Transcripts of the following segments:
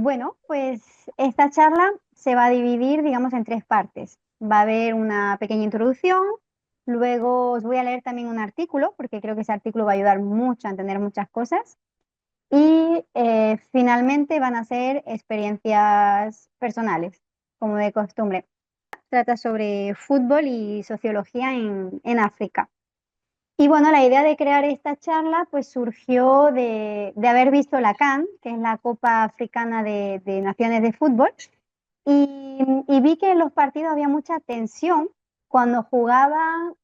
Bueno, pues esta charla se va a dividir, digamos, en tres partes. Va a haber una pequeña introducción, luego os voy a leer también un artículo, porque creo que ese artículo va a ayudar mucho a entender muchas cosas. Y finalmente van a ser experiencias personales, como de costumbre. Trata sobre fútbol y sociología en África. Y bueno, la idea de crear esta charla pues surgió de haber visto la CAN, que es la Copa Africana de Naciones de Fútbol, y vi que en los partidos había mucha tensión cuando jugaban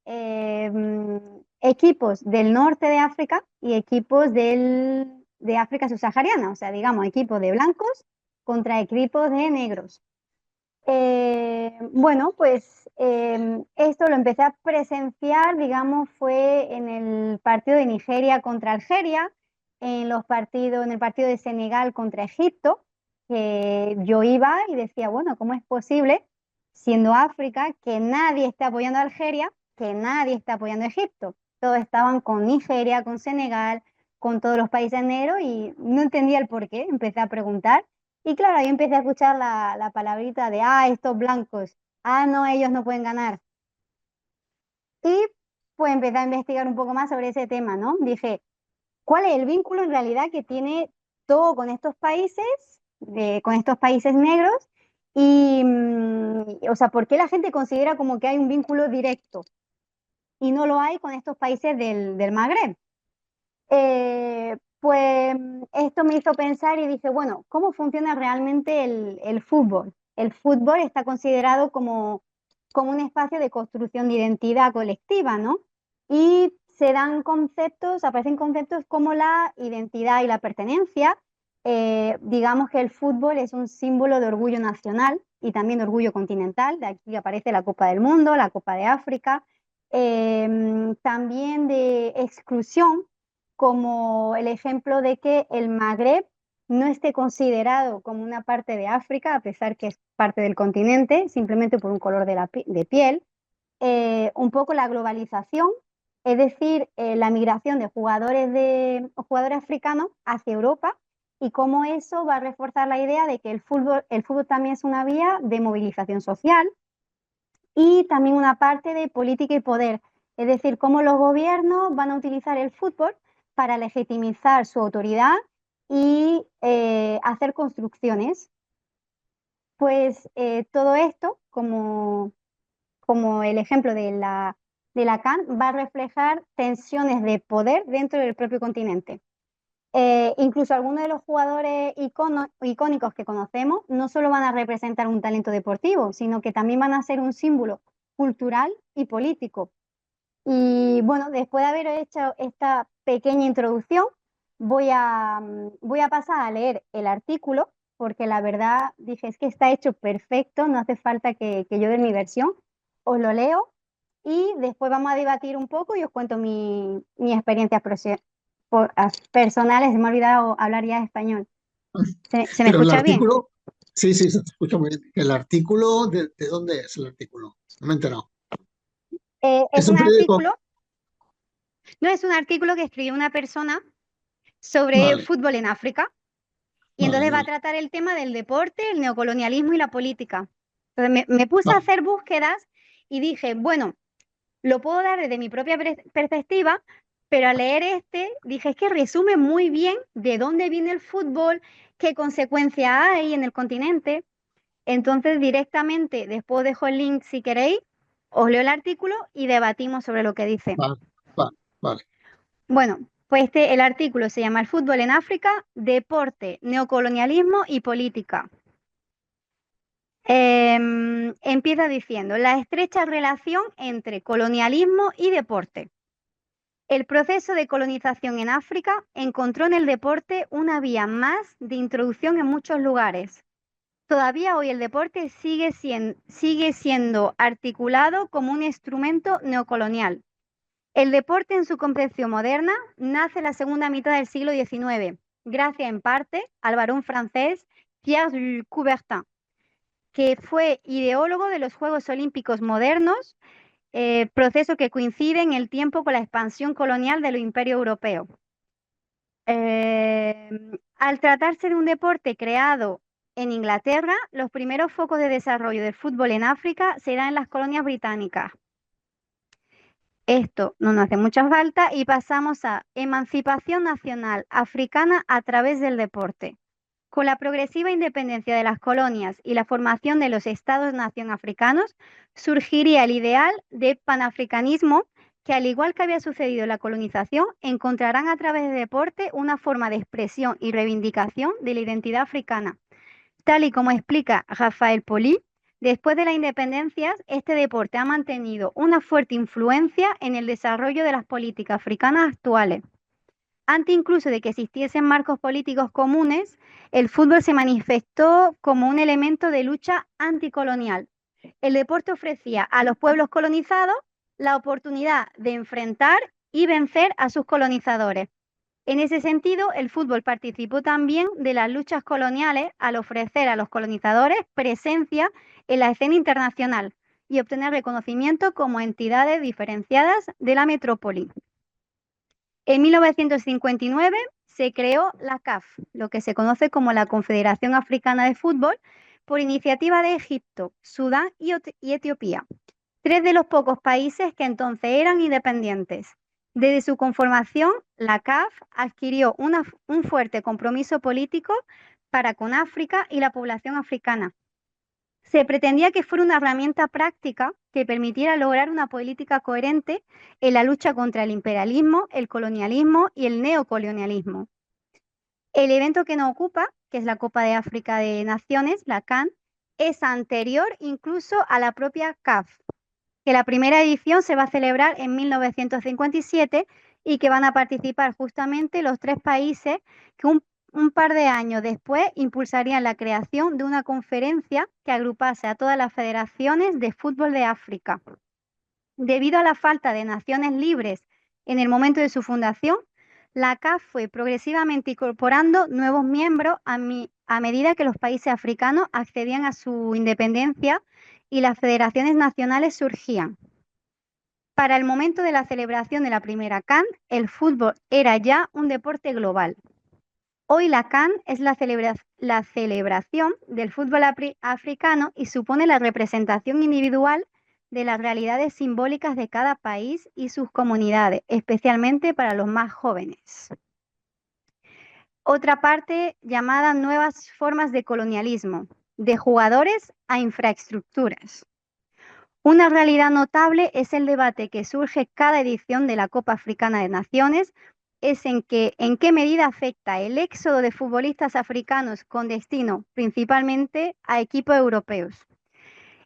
equipos del norte de África y equipos de África subsahariana, o sea, digamos, equipos de blancos contra equipos de negros. Bueno, pues esto lo empecé a presenciar, digamos, fue en el partido de Nigeria contra Algeria, en el partido de Senegal contra Egipto, que yo iba y decía, bueno, ¿cómo es posible, siendo África, que nadie esté apoyando a Algeria, que nadie está apoyando a Egipto? Todos estaban con Nigeria, con Senegal, con todos los países negros y no entendía el por qué, empecé a preguntar. Y claro, ahí empecé a escuchar la palabrita de, estos blancos, no, ellos no pueden ganar. Y pues empecé a investigar un poco más sobre ese tema, ¿no? Dije, ¿cuál es el vínculo en realidad que tiene todo con estos países, con estos países negros? Y, o sea, ¿por qué la gente considera como que hay un vínculo directo y no lo hay con estos países del Magreb? Pues esto me hizo pensar y dije, bueno, ¿cómo funciona realmente el fútbol? El fútbol está considerado como un espacio de construcción de identidad colectiva, ¿no? Y se dan conceptos, aparecen conceptos como la identidad y la pertenencia. Digamos que el fútbol es un símbolo de orgullo nacional y también de orgullo continental. De aquí aparece la Copa del Mundo, la Copa de África. También de exclusión, como el ejemplo de que el Magreb no esté considerado como una parte de África, a pesar que es parte del continente, simplemente por un color de piel. Un poco la globalización, es decir, la migración de jugadores africanos hacia Europa y cómo eso va a reforzar la idea de que el fútbol también es una vía de movilización social y también una parte de política y poder, es decir, cómo los gobiernos van a utilizar el fútbol para legitimizar su autoridad y hacer construcciones. Pues todo esto, como el ejemplo de la CAN, va a reflejar tensiones de poder dentro del propio continente. Incluso algunos de los jugadores icónicos que conocemos no solo van a representar un talento deportivo, sino que también van a ser un símbolo cultural y político. Y bueno, después de haber hecho esta pequeña introducción, voy a pasar a leer el artículo, porque la verdad dije, es que está hecho perfecto, no hace falta que yo dé mi versión. Os lo leo y después vamos a debatir un poco y os cuento mi experiencia personales. Se me ha olvidado hablar ya español. ¿Se me Pero el escucha bien? artículo, sí, sí, se te escucha muy bien. ¿El artículo de dónde es el artículo? No me he enterado. Es ¿Es un un periódico? artículo, no es un artículo que escribió una persona sobre Vale, fútbol en África. Y vale, entonces va a vale. tratar el tema del deporte, el neocolonialismo y la política. Entonces me puse a Vale, hacer búsquedas y dije, bueno, lo puedo dar desde mi propia perspectiva, pero al leer este dije, es que resume muy bien de dónde viene el fútbol, qué consecuencias hay en el continente. Entonces directamente, después dejo el link si queréis, os leo el artículo y debatimos sobre lo que dice. vale, vale, vale. Bueno, pues el artículo se llama El fútbol en África, deporte, neocolonialismo y política. Empieza diciendo la estrecha relación entre colonialismo y deporte. El proceso de colonización en África encontró en el deporte una vía más de introducción en muchos lugares. Todavía hoy el deporte sigue siendo articulado como un instrumento neocolonial. El deporte en su concepción moderna nace en la segunda mitad del siglo XIX, gracias en parte al varón francés Pierre de Coubertin, que fue ideólogo de los Juegos Olímpicos modernos, proceso que coincide en el tiempo con la expansión colonial de los imperios europeos. Al tratarse de un deporte creado En Inglaterra, los primeros focos de desarrollo del fútbol en África se dan en las colonias británicas. Esto no nos hace mucha falta y pasamos a emancipación nacional africana a través del deporte. Con la progresiva independencia de las colonias y la formación de los estados-nación africanos, surgiría el ideal de panafricanismo que, al igual que había sucedido en la colonización, encontrarán a través del deporte una forma de expresión y reivindicación de la identidad africana. Tal y como explica Rafael Poli, después de la independencia, este deporte ha mantenido una fuerte influencia en el desarrollo de las políticas africanas actuales. Antes incluso de que existiesen marcos políticos comunes, el fútbol se manifestó como un elemento de lucha anticolonial. El deporte ofrecía a los pueblos colonizados la oportunidad de enfrentar y vencer a sus colonizadores. En ese sentido, el fútbol participó también de las luchas coloniales al ofrecer a los colonizadores presencia en la escena internacional y obtener reconocimiento como entidades diferenciadas de la metrópoli. En 1959 se creó la CAF, lo que se conoce como la Confederación Africana de Fútbol, por iniciativa de Egipto, Sudán y Etiopía, tres de los pocos países que entonces eran independientes. Desde su conformación, la CAF adquirió un fuerte compromiso político para con África y la población africana. Se pretendía que fuera una herramienta práctica que permitiera lograr una política coherente en la lucha contra el imperialismo, el colonialismo y el neocolonialismo. El evento que nos ocupa, que es la Copa de África de Naciones, la CAN, es anterior incluso a la propia CAF, que la primera edición se va a celebrar en 1957 y que van a participar justamente los tres países que un par de años después impulsarían la creación de una conferencia que agrupase a todas las federaciones de fútbol de África. Debido a la falta de naciones libres en el momento de su fundación, la CAF fue progresivamente incorporando nuevos miembros a medida que los países africanos accedían a su independencia y las federaciones nacionales surgían. Para el momento de la celebración de la primera CAN, el fútbol era ya un deporte global. Hoy la CAN es la celebración del fútbol africano y supone la representación individual de las realidades simbólicas de cada país y sus comunidades, especialmente para los más jóvenes. Otra parte llamada nuevas formas de colonialismo, de jugadores a infraestructuras. Una realidad notable es el debate que surge cada edición de la Copa Africana de Naciones, es en qué medida afecta el éxodo de futbolistas africanos con destino principalmente a equipos europeos.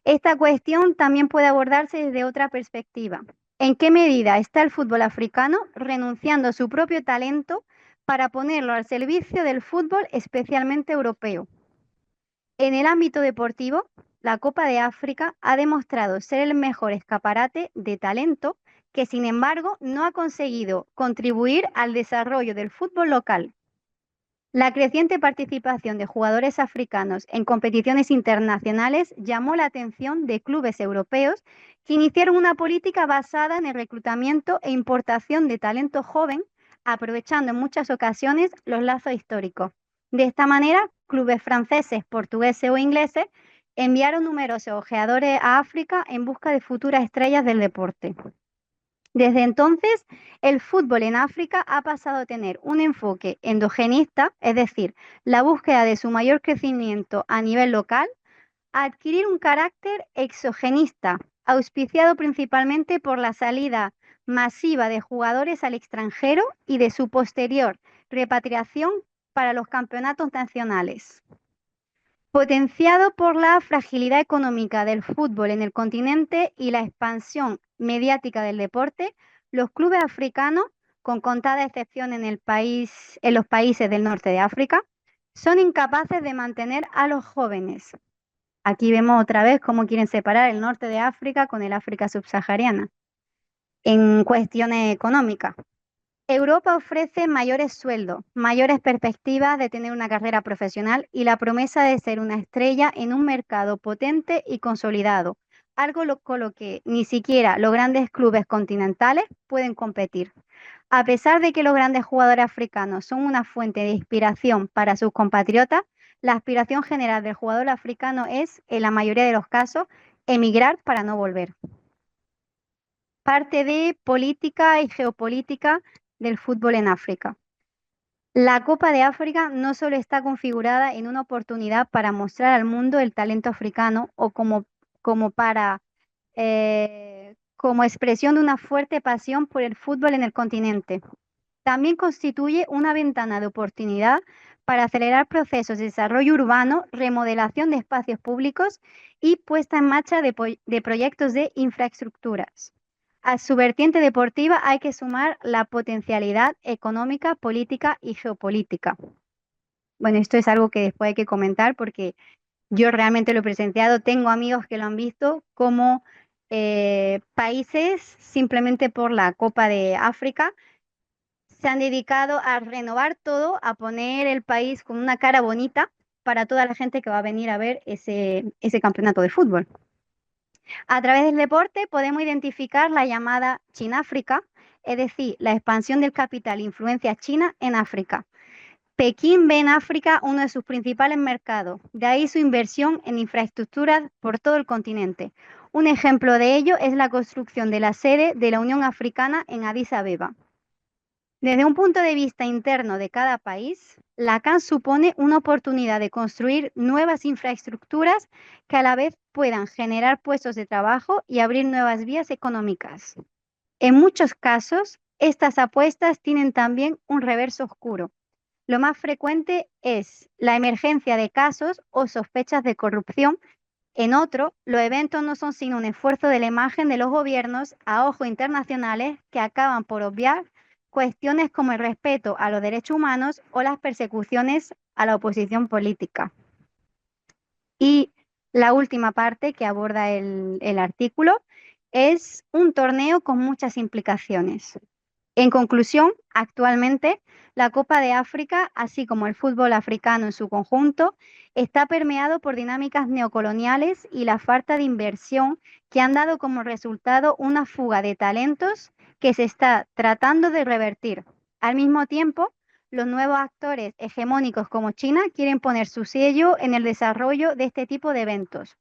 Esta cuestión también puede abordarse desde otra perspectiva. ¿En qué medida está el fútbol africano renunciando a su propio talento para ponerlo al servicio del fútbol especialmente europeo? En el ámbito deportivo, la Copa de África ha demostrado ser el mejor escaparate de talento que, sin embargo, no ha conseguido contribuir al desarrollo del fútbol local. La creciente participación de jugadores africanos en competiciones internacionales llamó la atención de clubes europeos que iniciaron una política basada en el reclutamiento e importación de talento joven, aprovechando en muchas ocasiones los lazos históricos. De esta manera, clubes franceses, portugueses o ingleses enviaron numerosos ojeadores a África en busca de futuras estrellas del deporte. Desde entonces, el fútbol en África ha pasado a tener un enfoque endogenista, es decir, la búsqueda de su mayor crecimiento a nivel local, a adquirir un carácter exogenista, auspiciado principalmente por la salida masiva de jugadores al extranjero y de su posterior repatriación para los campeonatos nacionales. Potenciado por la fragilidad económica del fútbol en el continente y la expansión mediática del deporte, los clubes africanos, con contadas excepciones en los países del norte de África, son incapaces de mantener a los jóvenes. Aquí vemos otra vez cómo quieren separar el norte de África con el África subsahariana en cuestiones económicas. Europa ofrece mayores sueldos, mayores perspectivas de tener una carrera profesional y la promesa de ser una estrella en un mercado potente y consolidado, algo con lo que ni siquiera los grandes clubes continentales pueden competir. A pesar de que los grandes jugadores africanos son una fuente de inspiración para sus compatriotas, la aspiración general del jugador africano es, en la mayoría de los casos, emigrar para no volver. Parte de política y geopolítica del fútbol en África. La Copa de África no solo está configurada en una oportunidad para mostrar al mundo el talento africano o como expresión de una fuerte pasión por el fútbol en el continente. También constituye una ventana de oportunidad para acelerar procesos de desarrollo urbano, remodelación de espacios públicos y puesta en marcha de proyectos de infraestructuras. A su vertiente deportiva hay que sumar la potencialidad económica, política y geopolítica. Bueno, esto es algo que después hay que comentar porque yo realmente lo he presenciado, tengo amigos que lo han visto como países simplemente por la Copa de África se han dedicado a renovar todo, a poner el país con una cara bonita para toda la gente que va a venir a ver ese campeonato de fútbol. A través del deporte podemos identificar la llamada Chináfrica, es decir, la expansión del capital e influencia china en África. Pekín ve en África uno de sus principales mercados, de ahí su inversión en infraestructuras por todo el continente. Un ejemplo de ello es la construcción de la sede de la Unión Africana en Addis Abeba. Desde un punto de vista interno de cada país, la CAN supone una oportunidad de construir nuevas infraestructuras que a la vez puedan generar puestos de trabajo y abrir nuevas vías económicas. En muchos casos, estas apuestas tienen también un reverso oscuro. Lo más frecuente es la emergencia de casos o sospechas de corrupción. En otro, los eventos no son sino un esfuerzo de la imagen de los gobiernos a ojos internacionales que acaban por obviar cuestiones como el respeto a los derechos humanos o las persecuciones a la oposición política. Y la última parte que aborda el artículo es un torneo con muchas implicaciones. En conclusión, actualmente la Copa de África, así como el fútbol africano en su conjunto, está permeado por dinámicas neocoloniales y la falta de inversión que han dado como resultado una fuga de talentos que se está tratando de revertir. Al mismo tiempo, los nuevos actores hegemónicos como China quieren poner su sello en el desarrollo de este tipo de eventos.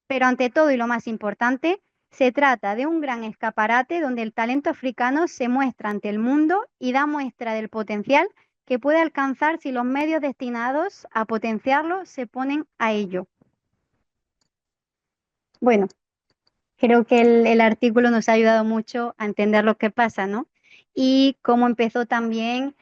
Pero ante todo y lo más importante, se trata de un gran escaparate donde el talento africano se muestra ante el mundo y da muestra del potencial que puede alcanzar si los medios destinados a potenciarlo se ponen a ello. Bueno, creo que el artículo nos ha ayudado mucho a entender lo que pasa, ¿no? Y cómo empezó también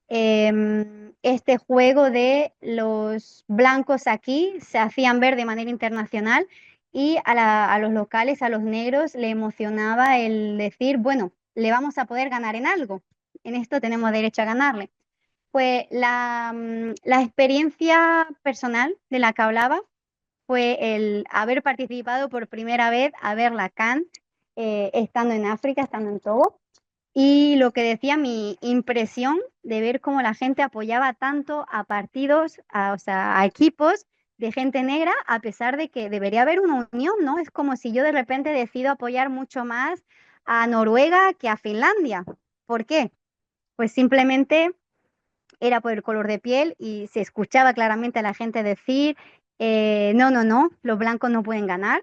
este juego de los blancos aquí se hacían ver de manera internacional y a los locales, a los negros, le emocionaba el decir, bueno, le vamos a poder ganar en algo, en esto tenemos derecho a ganarle. Pues la experiencia personal de la que hablaba fue el haber participado por primera vez a ver la CAN estando en África, estando en Togo. Y lo que decía mi impresión de ver cómo la gente apoyaba tanto a partidos, o sea, a equipos de gente negra, a pesar de que debería haber una unión, ¿no? Es como si yo de repente decido apoyar mucho más a Noruega que a Finlandia. ¿Por qué? Pues simplemente era por el color de piel y se escuchaba claramente a la gente decir, no, no, no, los blancos no pueden ganar.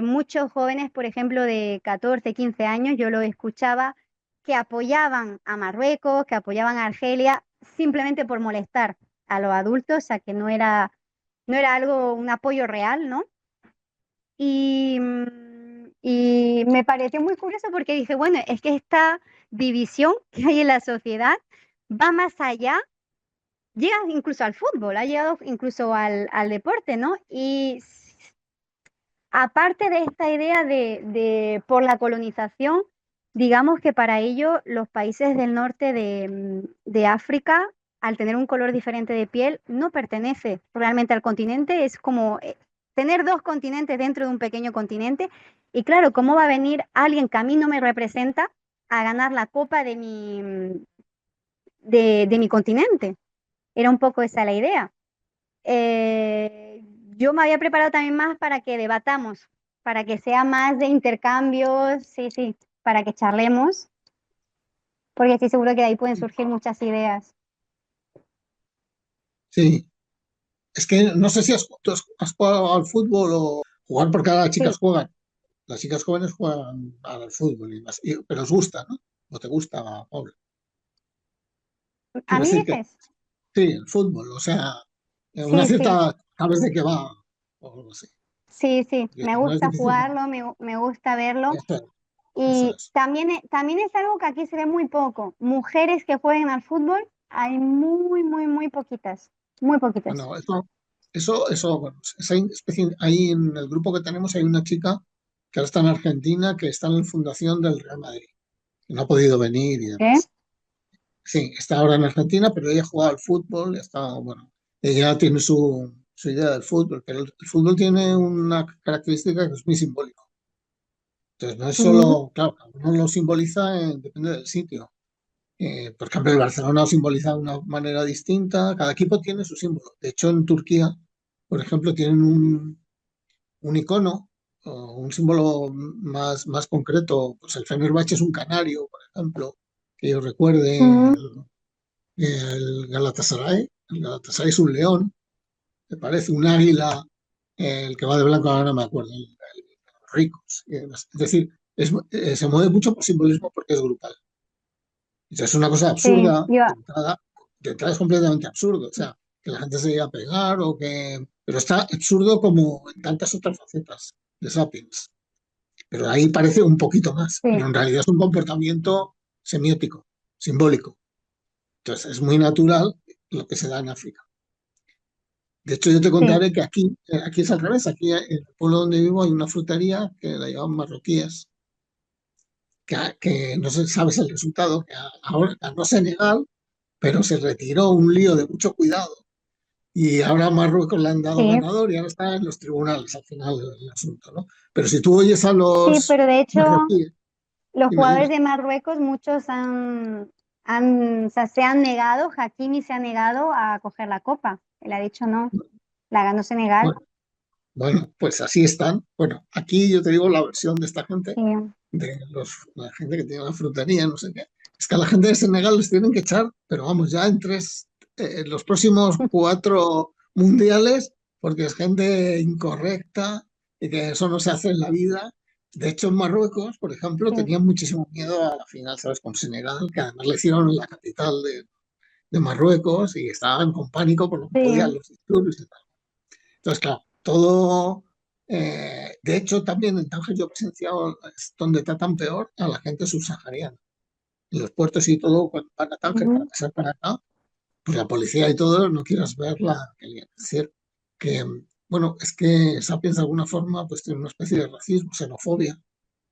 Muchos jóvenes, por ejemplo, de 14, 15 años, yo lo escuchaba, que apoyaban a Marruecos, que apoyaban a Argelia, simplemente por molestar a los adultos, o sea, que no era algo, un apoyo real, ¿no? Y me pareció muy curioso porque dije, bueno, es que esta división que hay en la sociedad va más allá, llega incluso al fútbol, ha llegado incluso al deporte, ¿no? Y aparte de esta idea por la colonización, digamos que para ello los países del norte de África, al tener un color diferente de piel, no pertenece realmente al continente, es como tener dos continentes dentro de un pequeño continente. Y claro, ¿cómo va a venir alguien que a mí no me representa a ganar la copa de mi continente? Era un poco esa la idea. Eh, yo me había preparado también más para que debatamos, para que sea más de intercambios, sí, sí, para que charlemos, porque estoy seguro que de ahí pueden surgir muchas ideas. Sí, es que no sé si has jugado al fútbol o jugar porque ahora las chicas Sí, juegan. Las chicas jóvenes juegan al fútbol y más, pero os gusta, ¿no? ¿O te gusta, Paula? a Quiero mí decir que dices, sí, el fútbol, o sea, una sí, sí, cierta, sabes de qué va, o algo así. sí, sí, Y me no es gusta difícil, ¿no? jugarlo, me gusta verlo. Eso, eso Y es. también, también es algo que aquí se ve muy poco. Mujeres que jueguen al fútbol, hay muy, muy, muy poquitas, muy poquitas. Bueno, bueno, ahí en el grupo que tenemos hay una chica que ahora está en Argentina, que está en la fundación del Real Madrid, que no ha podido venir y ¿Eh? demás. Sí, está ahora en Argentina, pero ella juega al fútbol, bueno, ella tiene su idea del fútbol, pero el fútbol tiene una característica que es muy simbólico. Entonces, no es Ujú, solo, claro, cada uno lo simboliza, depende del sitio. Por ejemplo, el Barcelona lo simboliza de una manera distinta, cada equipo tiene su símbolo. De hecho, en Turquía, por ejemplo, tienen un icono o un símbolo más concreto. Pues el Fenerbahce es un canario, por ejemplo, que yo recuerde. ujú, El Galatasaray es un león, me parece un águila, el que va de blanco ahora no me acuerdo, los ricos. Y demás. Es decir, se mueve mucho por simbolismo porque es grupal. Entonces, es una cosa sí, absurda, yo, de entrada es completamente absurdo, o sea, que la gente se llegue a pegar o que... Pero está absurdo como en tantas otras facetas de Sapiens. Pero ahí parece un poquito más, sí, pero en realidad es un comportamiento semiótico, simbólico. Entonces, es muy natural lo que se da en África. De hecho, yo te sí, contaré que aquí es al revés. Aquí en el pueblo donde vivo hay una frutería que la llaman marroquíes, que no sé, sabes el resultado, que ahora ganó Senegal, pero se retiró un lío de mucho cuidado. Y ahora a Marruecos le han dado sí, ganador y ahora está en los tribunales al final del asunto, ¿no? Pero si tú oyes a sí, los pero de hecho marroquíes, los dime, jugadores dime. de Marruecos, muchos o sea, se han negado, Hakimi se ha negado a coger la copa. Él ha dicho no, la ganó Senegal. Bueno, bueno, pues así están. Bueno, aquí yo te digo la versión de esta gente, Sí, la gente que tiene la frutería, no sé qué. Es que a la gente de Senegal les tienen que echar, pero vamos, ya en los próximos 4 mundiales, porque es gente incorrecta y que eso no se hace en la vida. De hecho, en Marruecos, por ejemplo, sí, tenían muchísimo miedo a la final, ¿sabes? Con Senegal, que además le hicieron en la capital de Marruecos y estaban con pánico por lo que podían sí, los disturbios y tal. Entonces, claro, todo. De hecho, también en Tánger yo he presenciado es donde tratan peor a la gente subsahariana. En los puertos y todo, cuando van a Tánger para ujú, pasar para acá, pues la policía y todo, no quieras ver la que lían. Es decir, que, bueno, es que Sapiens de alguna forma pues tiene una especie de racismo, xenofobia,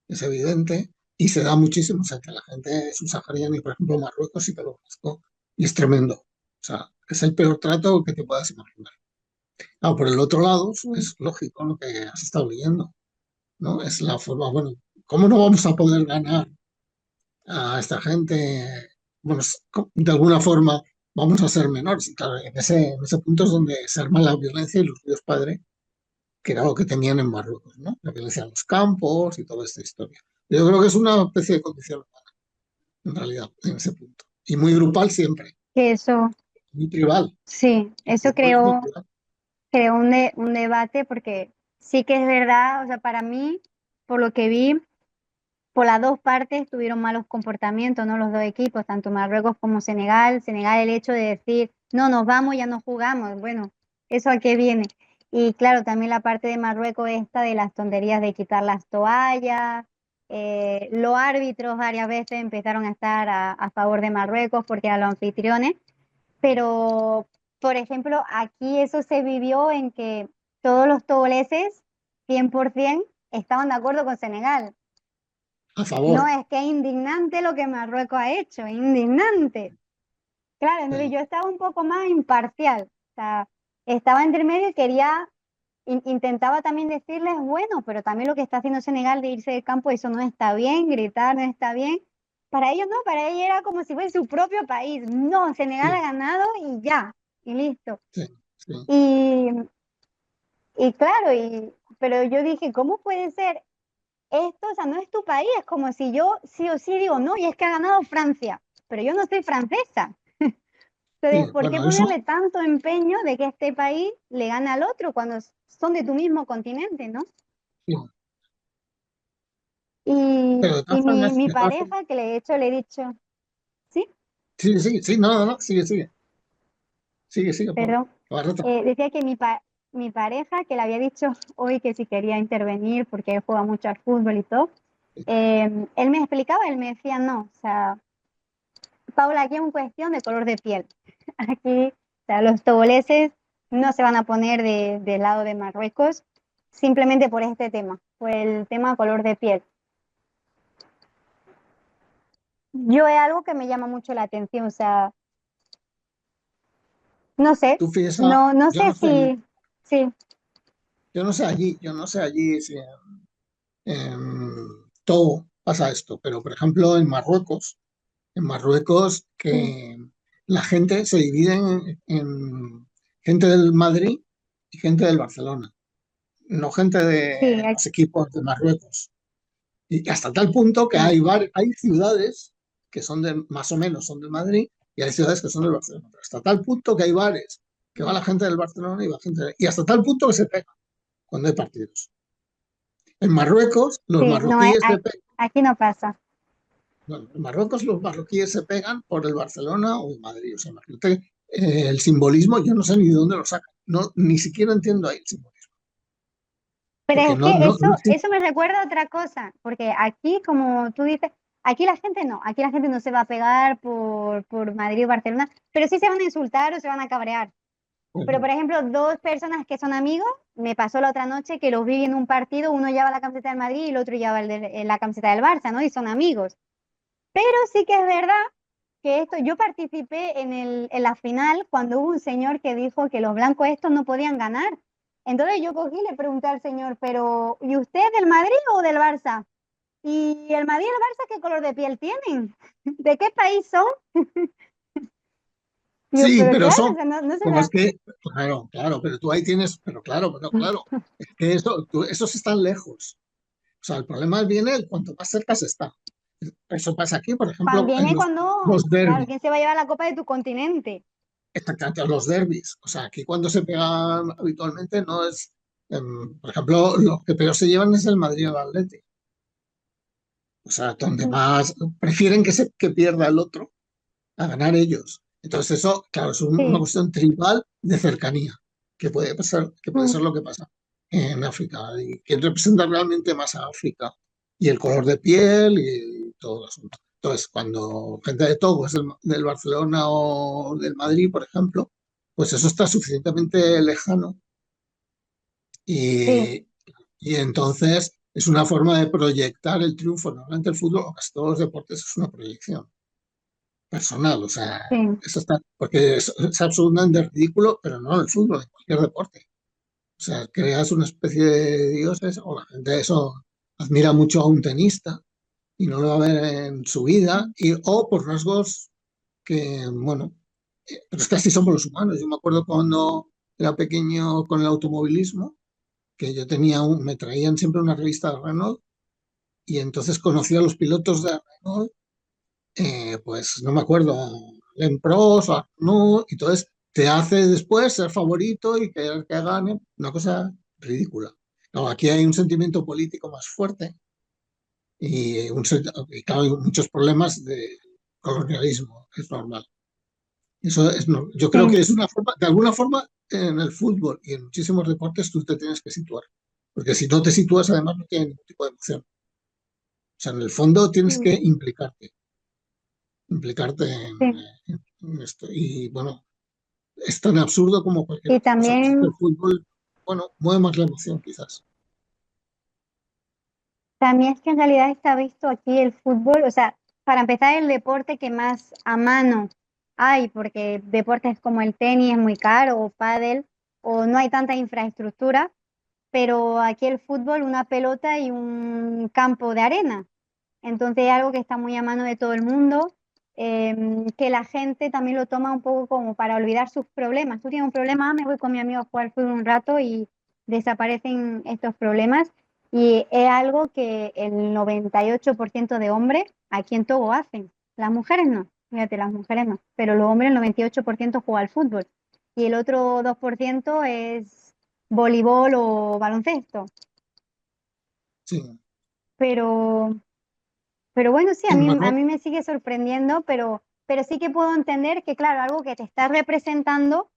es evidente, y se da muchísimo. O sea, que la gente subsahariana y, por ejemplo, Marruecos sí que lo conozco, y es tremendo. O sea, es el peor trato que te puedas imaginar. Ah, por el otro lado, sí, es lógico lo que has estado leyendo, ¿no? Es la forma, bueno, ¿cómo no vamos a poder ganar a esta gente? Bueno, de alguna forma vamos a ser menores. Y claro, en ese punto es donde se arma la violencia y los ríos padre, que era lo que tenían en Marruecos, ¿no? La violencia en los campos y toda esta historia. Yo creo que es una especie de condición humana, en realidad, en ese punto. Y muy grupal siempre, que eso, muy tribal. sí, El eso fútbol es muy creó, tribal. creó un debate porque sí que es verdad, o sea, para mí, por lo que vi, por las dos partes tuvieron malos comportamientos, ¿no? Los dos equipos, tanto Marruecos como Senegal. Senegal, el hecho de decir, no, nos vamos, ya no jugamos. Bueno, ¿eso a qué viene? Y claro, también la parte de Marruecos esta de las tonterías de quitar las toallas. Los árbitros varias veces empezaron a estar a favor de Marruecos porque eran los anfitriones. Pero, por ejemplo, aquí eso se vivió en que todos los togoleses, 100%, estaban de acuerdo con Senegal. A No, favor. es que es indignante lo que Marruecos ha hecho, indignante. Claro, entonces Sí, yo estaba un poco más imparcial, o sea, estaba entre medio y quería, intentaba también decirles, bueno, pero también lo que está haciendo Senegal de irse del campo, eso no está bien, gritar no está bien. Para ellos no, para ellos era como si fuera su propio país. No, Senegal ha sí, ganado y ya, y listo. sí, sí. Y, y claro, pero yo dije, ¿cómo puede ser esto? O sea, no es tu país, es como si yo sí o sí digo, no, y es que ha ganado Francia, pero yo no soy francesa. Sí, Entonces, ¿por qué bueno, eso, ponerle tanto empeño de que este país le gane al otro cuando son de tu mismo continente, ¿no? sí. Y, Pero de y todas mi, formas, mi de todas formas, pareja, que de hecho le he dicho, sí, sí, sí, sí, no, no, no, sigue, sigue, sigue, sigue, por perdón, Barreto. decía que mi pareja, que le había dicho hoy que si quería intervenir porque él juega mucho al fútbol y todo, él me explicaba, él me decía, no, o sea, Paula, aquí es una cuestión de color de piel. Aquí, o sea, los toboleses no se van a poner del lado de Marruecos simplemente por este tema, por el tema color de piel. Yo es algo que me llama mucho la atención, o sea, no sé, Tú piensas, no yo sé no sé allí, si, sí, yo no sé allí si todo pasa esto, pero por ejemplo en Marruecos sí, que la gente se divide en gente del Madrid y gente del Barcelona, no gente sí, de los equipos de Marruecos. Y hasta tal punto que hay ciudades que son de, más o menos son de Madrid y hay ciudades que son del Barcelona. Pero hasta tal punto que hay bares que va la gente del Barcelona y va gente y hasta tal punto que se pega cuando hay partidos. En Marruecos, los sí, no, marroquíes se pegan. aquí no pasa. Bueno, en Marruecos los marroquíes se pegan por el Barcelona o el Madrid. O sea, imagínate el simbolismo, yo no sé ni de dónde lo sacan. No, ni siquiera entiendo ahí el simbolismo. Pero Porque es que no existe. eso me recuerda a otra cosa, porque aquí, como tú dices, aquí la gente no se va a pegar por Madrid o Barcelona, pero sí se van a insultar o se van a cabrear. Pero, por ejemplo, dos personas que son amigos, me pasó la otra noche que los vi en un partido, uno lleva la camiseta del Madrid y el otro lleva la camiseta del Barça, ¿no? Y son amigos. Pero sí que es verdad que esto, yo participé en la final cuando hubo un señor que dijo que los blancos estos no podían ganar. Entonces yo cogí y le pregunté al señor, pero ¿y usted del Madrid o del Barça? ¿Y el Madrid y el Barça qué color de piel tienen? ¿De qué país son? Digo, Sí, pero pero claro, o son, sea, no se pero es da. que, claro, claro, pero tú ahí tienes, pero claro, es que eso, esos están lejos. O sea, el problema viene cuanto más cerca se está. Eso pasa aquí, por ejemplo, en Viene cuando, los claro, derbis, ¿quién se va a llevar la copa de tu continente? exactamente, los derbis. O sea, aquí cuando se pegan habitualmente no es, por ejemplo, lo que peor se llevan es el Madrid o el Atleti. O sea, donde más prefieren que pierda el otro a ganar ellos. Entonces eso, claro, es una Sí. cuestión tribal de cercanía, que puede pasar, que puede Mm, ser lo que pasa en África. Y quién representa realmente más a África. Y el color de piel y todo el asunto. Entonces, cuando gente de Togo es del Barcelona o del Madrid, por ejemplo, pues eso está suficientemente lejano sí, y, y entonces es una forma de proyectar el triunfo. Normalmente el fútbol, o casi todos los deportes, es una proyección personal, o sea, sí, eso está, porque es absolutamente ridículo, pero no en el fútbol, en cualquier deporte. O sea, creas una especie de dioses, o la gente eso admira mucho a un tenista y no lo va a ver en su vida, y, o por rasgos que, bueno, pero es que así somos los humanos. Yo me acuerdo cuando era pequeño con el automovilismo, que yo tenía me traían siempre una revista de Renault, y entonces conocí a los pilotos de Renault pues no me acuerdo, en pros o no, y entonces te hace después ser favorito y que gane, una cosa ridícula. No, aquí hay un sentimiento político más fuerte y claro, hay muchos problemas de colonialismo, es normal. Eso es, yo creo que sí. es una forma, de alguna forma, en el fútbol y en muchísimos deportes tú te tienes que situar, porque si no te sitúas además no tiene ningún tipo de emoción. O sea, en el fondo tienes que Mm, implicarte sí. en esto. Y bueno, es tan absurdo como cualquier Y otra cosa. Pues el también, fútbol, bueno, mueve más la emoción quizás. también es que en realidad está visto aquí el fútbol, o sea, para empezar el deporte que más a mano hay, porque deportes como el tenis es muy caro o pádel, o no hay tanta infraestructura, pero aquí el fútbol, una pelota y un campo de arena. Entonces es algo que está muy a mano de todo el mundo, que la gente también lo toma un poco como para olvidar sus problemas. Tú tienes un problema, me voy con mi amigo a jugar fútbol un rato y desaparecen estos problemas. Y es algo que el 98% de hombres aquí en Togo hacen. Las mujeres no. fíjate, las mujeres no, pero los hombres el 98% juega al fútbol y el otro 2% es voleibol o baloncesto. Sí. Pero, pero bueno, sí, En a Marruecos, mí me sigue sorprendiendo, pero sí que puedo entender que, claro, algo que te está representando,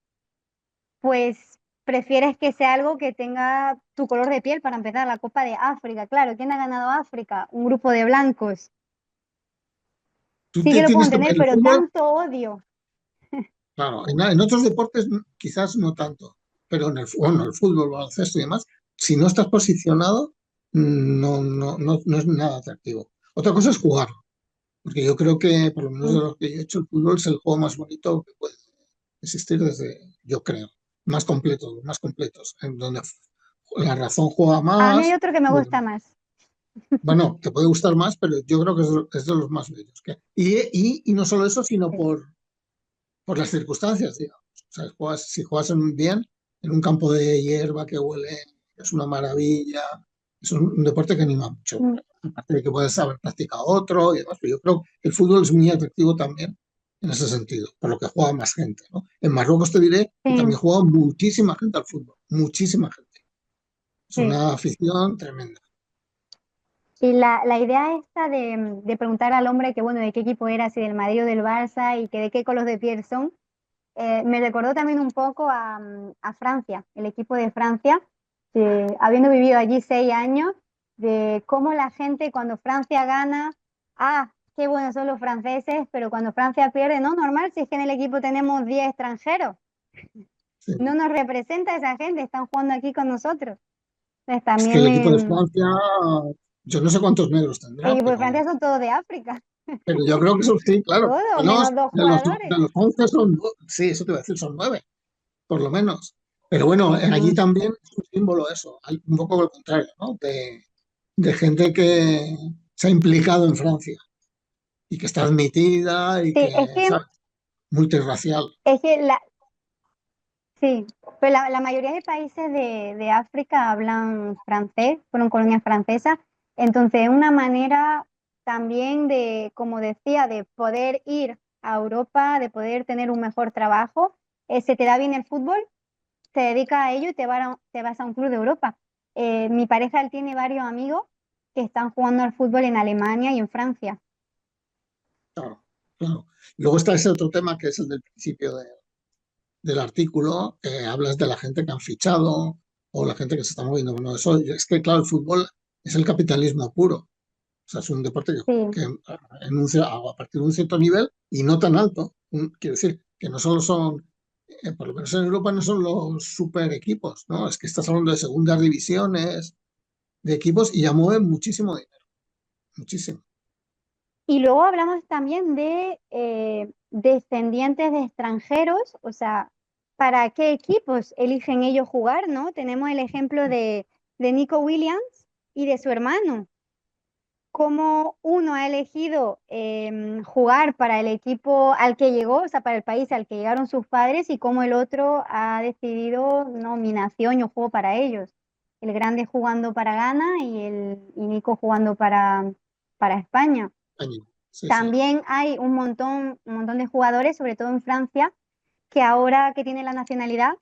pues prefieres que sea algo que tenga tu color de piel para empezar, la Copa de África. Claro, ¿quién ha ganado África? Un grupo de blancos. tú Sí que te lo puedo tienes que... entender, El pero fútbol, tanto odio. claro, en otros deportes quizás no tanto, pero bueno, el fútbol, baloncesto y demás, si no estás posicionado, no es nada atractivo. Otra cosa es jugar, porque yo creo que, por lo menos de Mm. lo que yo he hecho, el fútbol es el juego más bonito que puede existir yo creo, más completos, en donde la razón juega A mí hay más. otro que me Bueno, gusta más. bueno, te puede gustar más, pero yo creo que es de los más bellos. Y no solo eso, sino Sí. por las circunstancias, digamos. O sea, si juegas bien, en un campo de hierba que huele, es una maravilla. Es un deporte que anima mucho. Mm. Aparte de que puedes haber practicado otro y demás, pero yo creo que el fútbol es muy atractivo también en ese sentido, por lo que juega más gente, ¿no? En Marruecos te diré que también Sí, juega muchísima gente al fútbol, muchísima gente. Es sí. una afición tremenda. Y la idea esta de preguntar al hombre que, bueno, de qué equipo era, si del Madrid o del Barça, y que de qué color de piel son, me recordó también un poco a Francia, el equipo de Francia, habiendo vivido allí 6 años, de cómo la gente cuando Francia gana, qué buenos son los franceses, pero cuando Francia pierde, no, normal, si es que en el equipo tenemos 10 extranjeros, Sí. no nos representa esa gente, están jugando aquí con nosotros. Entonces Es que también el equipo de Francia, yo no sé cuántos negros el tendrá, equipo de Francia son todos de África, pero yo creo que son sí, claro, por todos, lo menos menos dos de jugadores. los 11 son, sí, eso te iba a decir, son 9, por lo menos. Pero bueno, allí Ujú. también es un símbolo eso, hay un poco lo contrario, ¿no? De gente que se ha implicado en Francia y que está admitida y Sí, que, ¿sabes? Multirracial. es que sí, pero la mayoría de países de África hablan francés, fueron colonias francesas, entonces es una manera también de, como decía, de poder ir a Europa, de poder tener un mejor trabajo. Se te da bien el fútbol, te dedicas a ello y te vas a un club de Europa. Mi pareja, él tiene varios amigos que están jugando al fútbol en Alemania y en Francia. Claro, claro. Luego está ese otro tema que es el del principio del artículo, que hablas de la gente que han fichado o la gente que se está moviendo. Bueno, eso es que, claro, el fútbol es el capitalismo puro. O sea, es un deporte Sí, que enuncia a partir de un cierto nivel y no tan alto. Quiere decir que no solo son, por lo menos en Europa, no son los super equipos, ¿no? Es que estás hablando de segundas divisiones, de equipos y ya mueven muchísimo dinero, muchísimo. y luego hablamos también de descendientes de extranjeros, o sea, ¿para qué equipos eligen ellos jugar, no? Tenemos el ejemplo de Nico Williams y de su hermano, cómo uno ha elegido jugar para el equipo al que llegó, o sea, para el país al que llegaron sus padres, y cómo el otro ha decidido, no, mi nación, yo juego para ellos. El grande jugando para Ghana y Nico jugando para España. Sí, sí. También hay un montón de jugadores, sobre todo en Francia, que ahora que tienen la nacionalidad,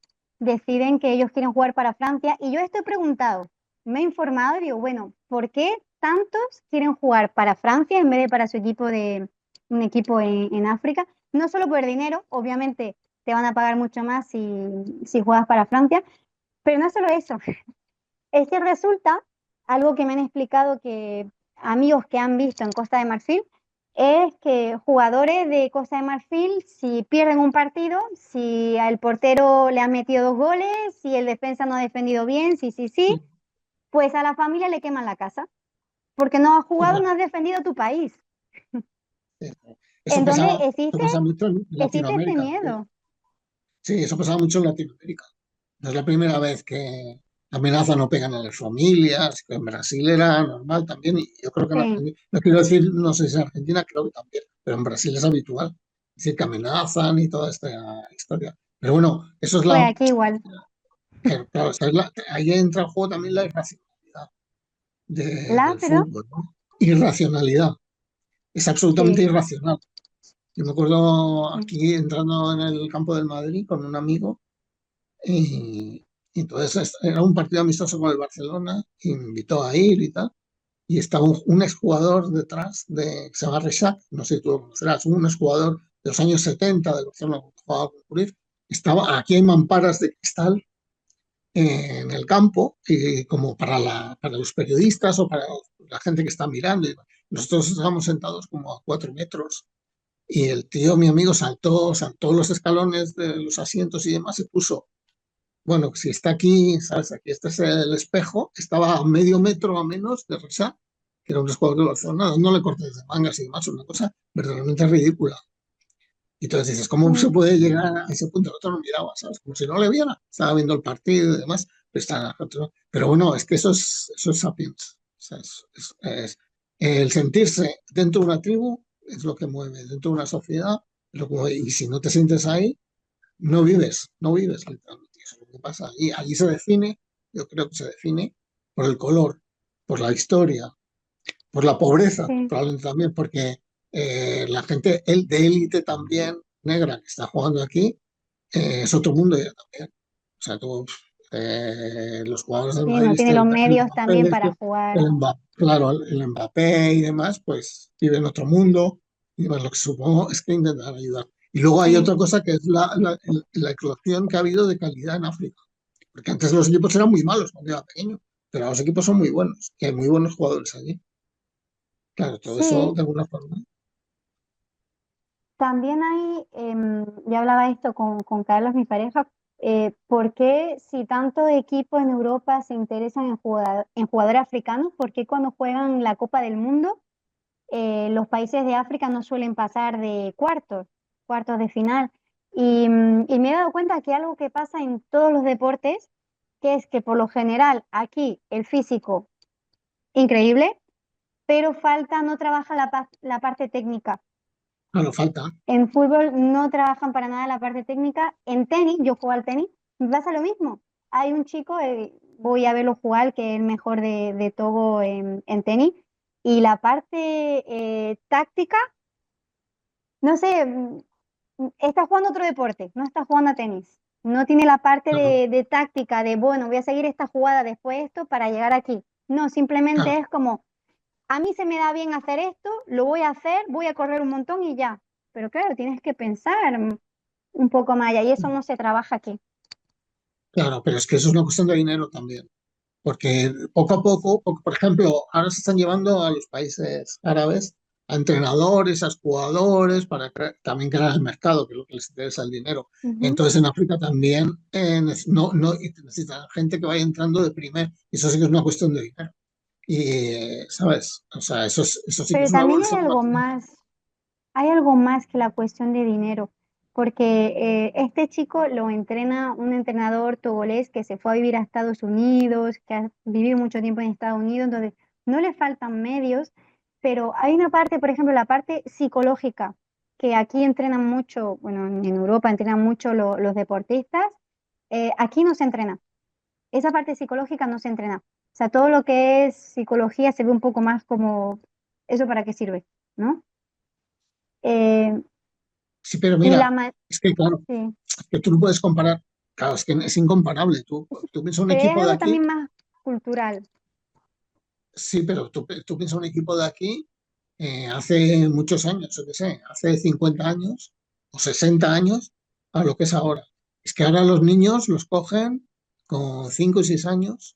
deciden que ellos quieren jugar para Francia. Y yo esto he preguntado, me he informado y digo, bueno, ¿por qué tantos quieren jugar para Francia en vez de para su equipo un equipo en África? No solo por el dinero, obviamente te van a pagar mucho más si juegas para Francia, pero no es solo eso, es que resulta, algo que me han explicado que amigos que han visto en Costa de Marfil, es que jugadores de Costa de Marfil, si pierden un partido, si al portero le han metido 2 goles, si el defensa no ha defendido bien, sí, Sí, pues a la familia le queman la casa, porque no has sí, jugado, no has defendido tu país. sí. Entonces Eso pasa mucho en existe este Latinoamérica también. miedo. Sí, eso pasa mucho en Latinoamérica. No es la primera vez que amenazan o pegan a las familias, que en Brasil era normal también, y yo creo que en Sí. Argentina, no quiero decir, no sé si en Argentina, creo que también, pero en Brasil es habitual. Es decir, que amenazan y toda esta historia. Pero bueno, eso es Pues la, aquí igual. claro, ahí entra en juego también la irracionalidad La, del pero fútbol, ¿no? Irracionalidad. Es absolutamente sí. irracional. Yo me acuerdo Mm, aquí entrando en el campo del Madrid con un amigo y entonces era un partido amistoso con el Barcelona y me invitó a ir y tal. Y estaba un exjugador detrás que se llama Rexach, no sé si tú lo conocerás, un exjugador de los años 70 del Barcelona que jugaba con Cruyff. Estaba, aquí hay mamparas de cristal en el campo, y como para los periodistas o para la gente que está mirando. Y nosotros estábamos sentados como a 4 metros y el tío, mi amigo, saltó los escalones de los asientos y demás y puso, bueno, si está aquí, ¿sabes? Aquí este es el espejo, estaba a medio metro a menos de Rexach, que era un jugador de Barcelona, no le cortes de mangas y demás, una cosa verdaderamente ridícula. Y entonces dices, ¿cómo se mm, puede llegar a ese punto? El otro no miraba, ¿sabes? Como si no le viera, estaba viendo el partido y demás, pero bueno, es que eso es sapiens. O sea, el sentirse dentro de una tribu es lo que mueve, dentro de una sociedad es lo que mueve. Y si no te sientes ahí, no vives literalmente. Eso es lo que pasa. Y allí se define, yo creo que se define por el color, por la historia, por la pobreza, sí, probablemente también, porque la gente de élite también, negra, que está jugando aquí, es otro mundo ya también. O sea, tú, los jugadores del sí, no Madrid, tiene los medios también para jugar. Claro, el Mbappé y demás, pues viven otro mundo, y demás, lo que supongo es que intentan ayudar. Y luego hay Sí, otra cosa que es la eclosión que ha habido de calidad en África. Porque antes los equipos eran muy malos cuando era pequeño, pero ahora los equipos son muy buenos, y hay muy buenos jugadores allí. Claro, todo eso sí. de alguna forma. También hay, ya hablaba esto con Carlos, mi pareja, ¿por qué si tantos equipos en Europa se interesan en jugadores africanos, por qué cuando juegan la Copa del Mundo, los países de África no suelen pasar de cuartos de final? Y me he dado cuenta que algo que pasa en todos los deportes, que es que por lo general aquí el físico, increíble, pero falta, no trabaja la parte técnica. Claro, falta. En fútbol no trabajan para nada la parte técnica. En tenis, yo juego al tenis, me pasa lo mismo. Hay un chico, voy a verlo jugar, que es el mejor de Togo en tenis, y la parte táctica, no sé, está jugando otro deporte, no está jugando a tenis. No tiene la parte Claro, de táctica, de bueno, voy a seguir esta jugada después de esto para llegar aquí. No, simplemente claro, es como a mí se me da bien hacer esto, lo voy a hacer, voy a correr un montón y ya. Pero claro, tienes que pensar un poco más allá y eso no se trabaja aquí. claro, pero es que eso es una cuestión de dinero también. Porque poco a poco, por ejemplo, ahora se están llevando a los países árabes a entrenadores, a jugadores, para también crear el mercado, que es lo que les interesa el dinero. Ujú. Entonces en África también no, no, y necesitan gente que vaya entrando de primer, y eso sí que es una cuestión de dinero. Y, ¿sabes? O sea, eso sí que es Pero una también evolución. hay algo más que la cuestión de dinero, porque este chico lo entrena un entrenador togolés que se fue a vivir a Estados Unidos, que ha vivido mucho tiempo en Estados Unidos, entonces no le faltan medios, pero hay una parte, por ejemplo, la parte psicológica, que aquí entrenan mucho, bueno, en Europa entrenan mucho los deportistas, aquí no se entrena. Esa parte psicológica no se entrena. O sea, todo lo que es psicología se ve un poco más como, ¿eso para qué sirve? ¿No? Eh, Sí, pero y mira, es que claro, sí. que tú no puedes comparar, claro, es que es incomparable. Tú piensas un Pero es equipo de algo aquí, también más cultural. sí, pero tú piensas un equipo de aquí hace muchos años, yo qué sé, hace 50 años o 60 años a lo que es ahora. Es que ahora los niños los cogen con 5 y 6 años,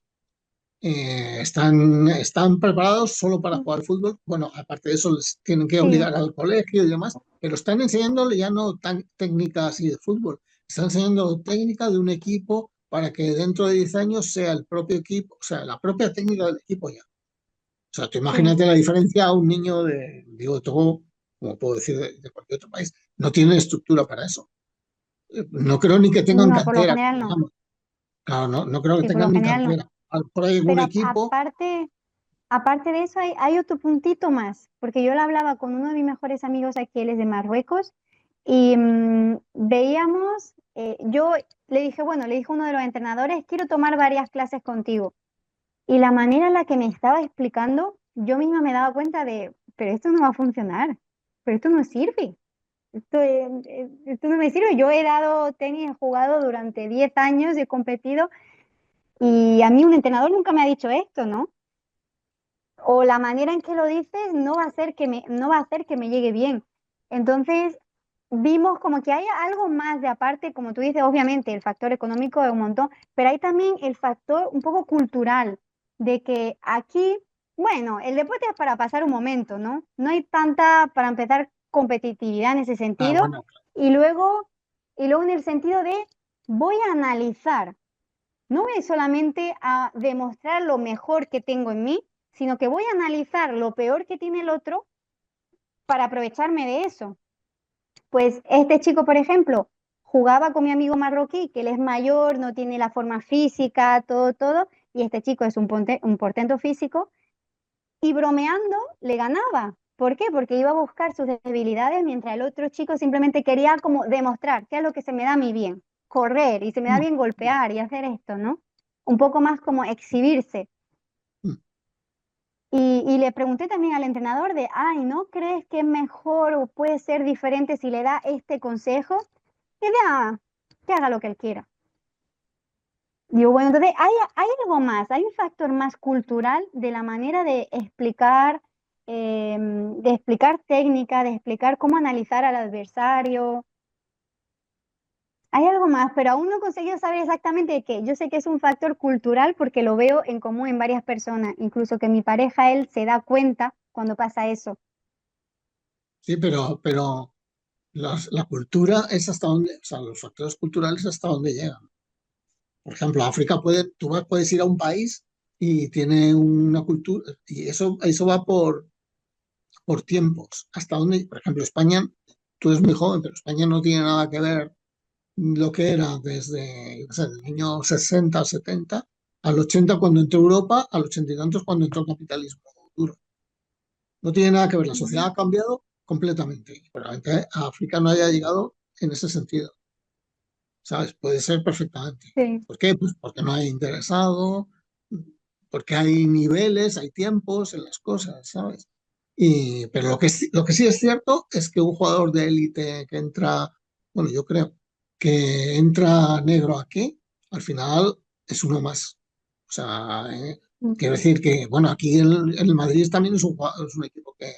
están preparados solo para jugar al fútbol. Bueno, aparte de eso, les tienen que Sí, obligar al colegio y demás, pero están enseñándole ya no tan técnica así de fútbol, están enseñando técnica de un equipo para que dentro de 10 años sea el propio equipo, o sea, la propia técnica del equipo ya. O sea, tú sí. imagínate la diferencia a un niño digo, todo, como puedo decir, de cualquier otro país, no tiene estructura para eso. No creo ni que tengan No, por lo cantera, que general no. digamos. Claro, no, no creo que Sí, por lo tengan ni general no. cantera. A lo mejor hay algún Pero equipo. aparte de eso, hay otro puntito más, porque yo lo hablaba con uno de mis mejores amigos aquí, él es de Marruecos, y veíamos, yo le dije, bueno, le dije a uno de los entrenadores, quiero tomar varias clases contigo. Y la manera en la que me estaba explicando, yo misma me daba cuenta de, pero esto no va a funcionar, pero esto no sirve. esto no me sirve. Yo he dado tenis, he jugado durante 10 años, he competido y a mí un entrenador nunca me ha dicho esto, ¿no? O la manera en que lo dices no va a hacer no va a hacer que me llegue bien. Entonces, vimos como que hay algo más de aparte, como tú dices, obviamente el factor económico es un montón, pero hay también el factor un poco cultural, de que aquí, bueno, el deporte es para pasar un momento, ¿no? No hay tanta, para empezar, competitividad en ese Ah, sentido, bueno, y luego, y luego en el sentido de voy a analizar. No voy solamente a demostrar lo mejor que tengo en mí, sino que voy a analizar lo peor que tiene el otro para aprovecharme de eso. Pues este chico, por ejemplo, jugaba con mi amigo marroquí, que él es mayor, no tiene la forma física, todo, y este chico es un portento físico, y bromeando le ganaba. ¿Por qué? Porque iba a buscar sus debilidades mientras el otro chico simplemente quería como demostrar qué es lo que se me da a mí bien, correr y se me da mm, bien golpear y hacer esto, ¿no? Un poco más como exhibirse. mm. Y le pregunté también al entrenador de, ay, ¿no crees que es mejor o puede ser diferente si le da este consejo? Y de, que haga lo que él quiera. Digo, bueno, entonces hay algo más, hay un factor más cultural de la manera de explicar técnica, de explicar cómo analizar al adversario. Hay algo más, pero aún no he conseguido saber exactamente qué. Yo sé que es un factor cultural porque lo veo en común en varias personas, incluso que mi pareja, él se da cuenta cuando pasa eso. Sí, pero la cultura es hasta donde, o sea, los factores culturales hasta donde llegan. Por ejemplo, África puedes ir a un país y tiene una cultura, y eso va por tiempos. Hasta donde, por ejemplo, España, tú eres muy joven, pero España no tiene nada que ver lo que era desde, yo qué sé, el año 60 70 al 80 cuando entró Europa, al 80 y tantos cuando entró el capitalismo duro. No tiene nada que ver, la sociedad Ujú. ha cambiado completamente. Probablemente a África no haya llegado en ese sentido, ¿sabes? Puede ser perfectamente. Sí, ¿Por qué? Pues porque no hay interesado, porque hay niveles, hay tiempos en las cosas, ¿sabes? Pero lo que sí es cierto es que un jugador de élite que entra, bueno, yo creo que entra negro aquí, al final es uno más. O sea, quiero ujú, decir que, bueno, aquí el Madrid también es un equipo que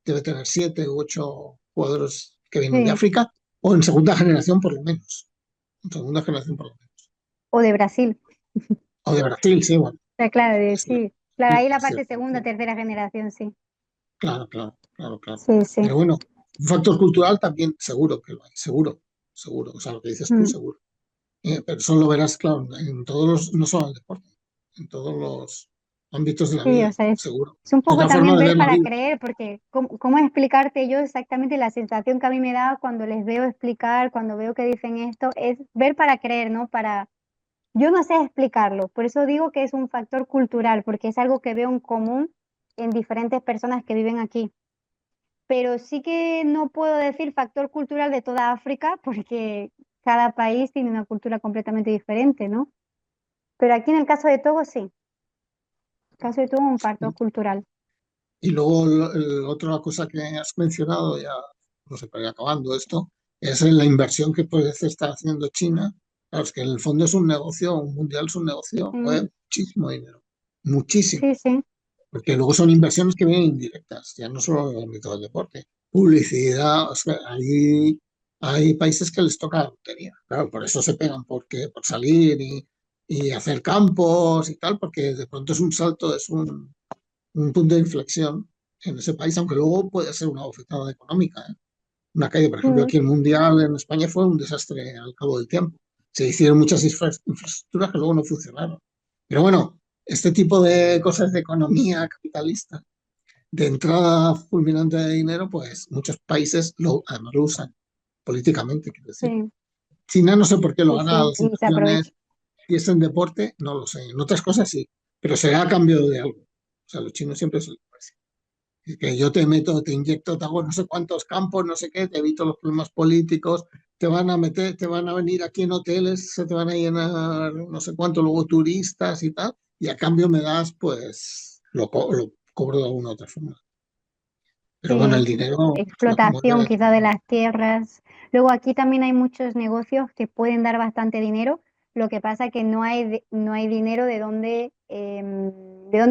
debe tener 7 u 8 jugadores que vienen de sí. África, o en segunda generación por lo menos. En segunda generación por lo menos. O de Brasil. O de Brasil, sí, bueno, Claro, es cierto, sí. Claro, ahí la es parte cierto. segunda, tercera generación, sí. Claro, claro, claro, claro. Sí, sí. Pero bueno, un factor cultural también seguro que lo hay, seguro, seguro. O sea, lo que dices tú, Mm. seguro. Pero eso lo verás, claro, en todos los, no solo en el deporte, en todos los ámbitos de la Sí, vida, o sea, seguro. es un Es poco otra forma también de ver ver la para vida. creer, porque ¿cómo explicarte yo exactamente la sensación que a mí me da cuando les veo explicar, cuando veo que dicen esto? Es ver para creer, ¿no? Yo no sé explicarlo, por eso digo que es un factor cultural, porque es algo que veo en común en diferentes personas que viven aquí. Pero sí que no puedo decir factor cultural de toda África, porque cada país tiene una cultura completamente diferente, ¿no? Pero aquí en el caso de Togo, sí. En el caso de Togo, un factor cultural. Y luego otra cosa que has mencionado, ya no sé, para ir acabando esto, es en la inversión que puede estar haciendo China. Claro, es que en el fondo es un negocio, un mundial es un negocio, Mm, mueve muchísimo dinero, muchísimo. sí, sí, Porque luego son inversiones que vienen indirectas, ya no solo en el ámbito del deporte. Publicidad, o sea, hay países que les toca la lotería. Claro, por eso se pegan, por salir y hacer campos y tal, porque de pronto es un salto, es un punto de inflexión en ese país, aunque luego puede ser una bofetada económica, ¿eh? Una caída, por ejemplo, mm, aquí el Mundial en España fue un desastre al cabo del tiempo. Se hicieron muchas infraestructuras que luego no funcionaron. Pero bueno, este tipo de cosas de economía capitalista, de entrada fulminante de dinero, pues muchos países además lo usan políticamente, quiero decir. sí, China no sé por qué lo sí, gana sí, las y se inversiones aprovecha. y es en deporte, no lo sé. En otras cosas sí, pero será a cambio de algo. O sea, los chinos siempre se lo parecen. Es que yo te meto, te inyecto, te hago no sé cuántos campos, no sé qué, te evito los problemas políticos, te van a meter, te van a venir aquí en hoteles, se te van a llenar no sé cuánto, luego turistas y tal, y a cambio me das, pues, lo cobro de alguna otra forma. Pero bueno, el Sí, dinero lo que explotación mueve. quizá de las tierras. Luego aquí también hay muchos negocios que pueden dar bastante dinero. Lo que pasa que no hay, no hay dinero de dónde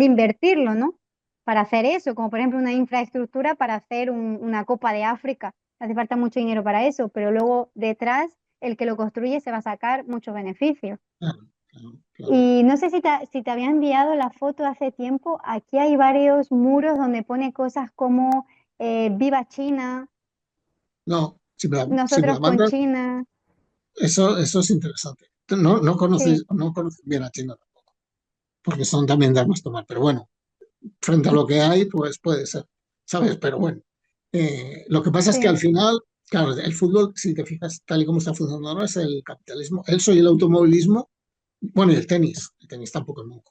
invertirlo, ¿no? Para hacer eso, como por ejemplo una infraestructura para hacer una Copa de África. Hace falta mucho dinero para eso, pero luego detrás el que lo construye se va a sacar muchos beneficios. Claro, claro, claro. Y no sé si te había enviado la foto hace tiempo. Aquí hay varios muros donde pone cosas como Viva China, No, si me la nosotros con mandas, China. eso es interesante. No Sí, conoces, no conoces bien a China, porque son también de armas tomar, pero bueno, frente a lo que hay, pues puede ser, ¿sabes? Pero bueno, lo que pasa es que al sí, final, claro, el fútbol, si te fijas, tal y como está funcionando ahora, es el capitalismo. Eso y el automovilismo, bueno, y el tenis tampoco es nunca.